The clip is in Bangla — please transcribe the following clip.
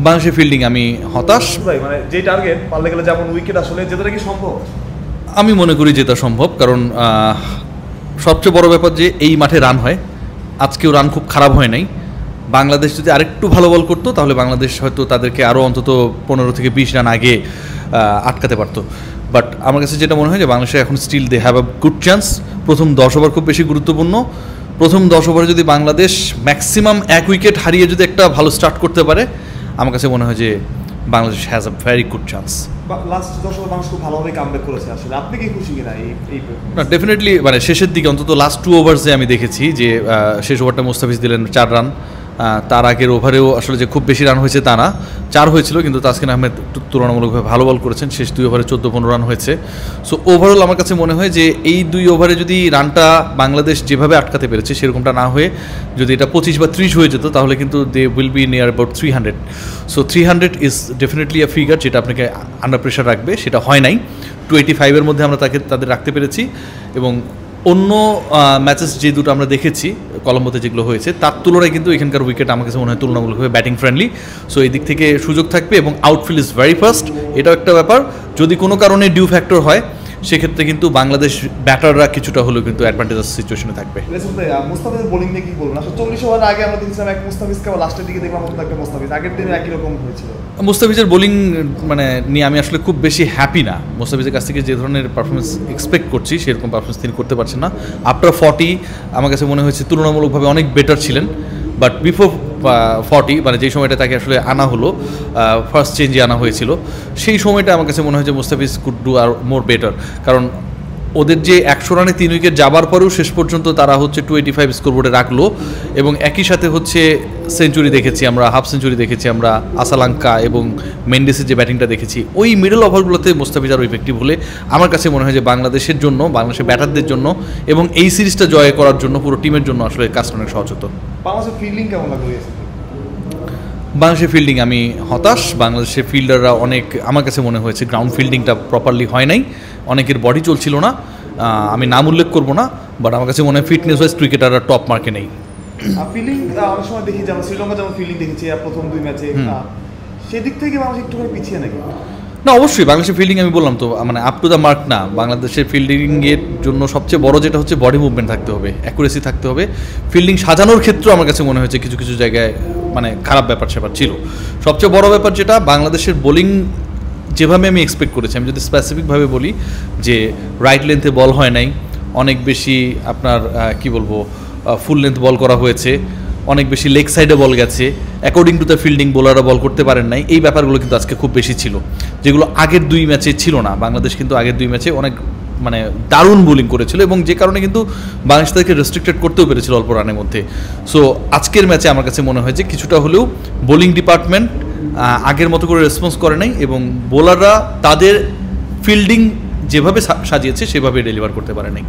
বাংলাদেশের ফিল্ডিং আমি হতাশ। মানে যে টার্গেট পারলে গেলে যেমন উইকেট আসলে জেতাটা কি সম্ভব? আমি মনে করি জেতা সম্ভব, কারণ সবচেয়ে বড় ব্যাপার যে এই মাঠে রান হয়। আজকেও রান খুব খারাপ হয় নাই। বাংলাদেশ যদি আরেকটু ভালো বল করতো তাহলে বাংলাদেশ হয়তো তাদেরকে আরও অন্তত 15 থেকে 20 রান আগে আটকাতে পারতো। বাট আমার কাছে যেটা মনে হয় যে বাংলাদেশে এখন still they have a good chance. প্রথম 10 ওভার খুব বেশি গুরুত্বপূর্ণ। প্রথম 10 ওভারে যদি বাংলাদেশ ম্যাক্সিমাম 1 উইকেট হারিয়ে যদি একটা ভালো স্টার্ট করতে পারে, আমার কাছে মনে হয় যে Bangladesh has a very good chance. Last 10 over মানুষ খুব ভালোভাবে কামব্যাক করেছে। আসলে আপনি কি খুশি কিনা এই না, ডেফিনেটলি মানে শেষের দিকে অন্তত লাস্ট 2 ওভার্সে আমি দেখেছি যে শেষ ওভারটা মুস্তাফিজ দিলেন 4 রান। তার আগের ওভারেও আসলে যে খুব বেশি রান হয়েছে তা না, 4 হয়েছিল, কিন্তু তাসকিন আহমেদ তুলনামূলকভাবে ভালো বল করেছেন। শেষ 2 ওভারে 14-15 রান হয়েছে। সো ওভারঅল আমার কাছে মনে হয় যে এই 2 ওভারে যদি রানটা বাংলাদেশ যেভাবে আটকাতে পেরেছে সেরকমটা না হয়ে যদি এটা 25 বা 30 হয়ে যেত তাহলে কিন্তু they will be near about 300। So 300 is definitely a figure যেটা আপনাকে আন্ডার প্রেশার রাখবে। সেটা হয় নাই। 285-এর মধ্যে আমরা তাদের রাখতে পেরেছি। এবং অন্য ম্যাচেস যে দুটো আমরা দেখেছি কলম্বোতে যেগুলো হয়েছে তার তুলনায় কিন্তু এখানকার উইকেট আমার কাছে মনে হয় তুলনামূলকভাবে ব্যাটিং ফ্রেন্ডলি। সো এই দিক থেকে সুযোগ থাকবে এবং আউটফিল্ড ইজ ভেরি ফাস্ট, এটাও একটা ব্যাপার। যদি কোনো কারণে ডিউ ফ্যাক্টর হয় সেক্ষেত্রে কিন্তু বাংলাদেশ ব্যাটাররা কিছুটা হলেও কিন্তু অ্যাডভান্টেজাস সিচুয়েশনে থাকবে। মুস্তাফিজের বোলিং নিয়ে কি বলবেন? আসলে 40 ওভার আগে আমরা দেখছিলাম এক মুস্তাফিজকে, লাস্টের দিকে দেখলাম একটা মুস্তাফিজ। আগের দিনে একই রকম হয়েছিল। মুস্তাফিজের বোলিং মানে নিয়ে আমি আসলে খুব বেশি হ্যাপি না। মুস্তাফিজের কাছ থেকে যে ধরনের পারফরমেন্স এক্সপেক্ট করছি সেরকম পারফরমেন্স তিনি করতে পারছেন না। আফটার 40 আমার কাছে মনে হয়েছে তুলনামূলকভাবে অনেক বেটার ছিলেন। বাট বিফোর 40 মানে যেই সময়টা তাকে আসলে আনা হলো, ফার্স্ট চেঞ্জে আনা হয়েছিল, সেই সময়টা আমার কাছে মনে হয় যে Mustafiz could do a more better. কারণ ওদের যে 100 রানে 3 উইকেট যাবার পরেও শেষ পর্যন্ত তারা হচ্ছে 285 স্কোরবোর্ডে রাখলো এবং একই সাথে হচ্ছে সেঞ্চুরি দেখেছি আমরা, হাফ সেঞ্চুরি দেখেছি আমরা, আসালাঙ্কা এবং মেন্ডেসের যে ব্যাটিংটা দেখেছি, ওই মিডল ওভারগুলোতে মুস্তাফিজ আরও ইফেক্টিভ হলে আমার কাছে মনে হয় যে বাংলাদেশের জন্য, বাংলাদেশের ব্যাটারদের জন্য এবং এই সিরিজটা জয় করার জন্য পুরো টিমের জন্য আসলে কাজটা অনেক সহজ হতো। বাংলাদেশের ফিল্ডিং কেমন লাগলো? বাংলাদেশের ফিল্ডিং আমি হতাশ। বাংলাদেশের ফিল্ডাররা অনেক, আমার কাছে মনে হয়েছে গ্রাউন্ড ফিল্ডিংটা প্রপারলি হয় নাই, অনেকের বডি চলছিল না। আমি নাম উল্লেখ করবো না, বাট আমার কাছে মনে হয় ফিটনেস ওয়াইজ ক্রিকেটাররা টপ মার্কে নেই। ফিল্ডিং অনেক সময় দেখি যেমন শ্রীলঙ্কা যেমন ফিল্ডিং দেখেছি প্রথম 2 ম্যাচে, সেদিক থেকে বাংলাদেশ একটুখানি পিছিয়ে নাকি? না, অবশ্যই বাংলাদেশের ফিল্ডিং আমি বললাম তো মানে আপ টু দ্য মার্ক না। বাংলাদেশের ফিল্ডিংয়ের জন্য সবচেয়ে বড় যেটা হচ্ছে বডি মুভমেন্ট থাকতে হবে, অ্যাকুরেসি থাকতে হবে। ফিল্ডিং সাজানোর ক্ষেত্রেও আমার কাছে মনে হয়েছে কিছু কিছু জায়গায় মানে খারাপ ব্যাপার স্যাপার ছিল। সবচেয়ে বড় ব্যাপার যেটা বাংলাদেশের বোলিং যেভাবে আমি এক্সপেক্ট করেছি, আমি যদি স্পেসিফিকভাবে বলি যে রাইট লেন্থে বল হয় নাই, অনেক বেশি আপনার কি বলবো ফুল লেন্থ বল করা হয়েছে, অনেক বেশি লেগ সাইডে বল গেছে, অ্যাকর্ডিং টু দ্য ফিল্ডিং বোলাররা বল করতে পারেন নাই। এই ব্যাপারগুলো কিন্তু আজকে খুব বেশি ছিল, যেগুলো আগের 2 ম্যাচে ছিল না। বাংলাদেশ কিন্তু আগের 2 ম্যাচে অনেক মানে দারুণ বোলিং করেছিল এবং যে কারণে কিন্তু বাংলাদেশ তাদেরকে রেস্ট্রিক্টেড করতেও পেরেছিল অল্প রানের মধ্যে। সো আজকের ম্যাচে আমার কাছে মনে হয় যে কিছুটা হলেও বোলিং ডিপার্টমেন্ট আগের মতো করে রেসপন্স করে নাই এবং বোলাররা তাদের ফিল্ডিং যেভাবে সাজিয়েছে সেভাবে ডেলিভার করতে পারে নাই।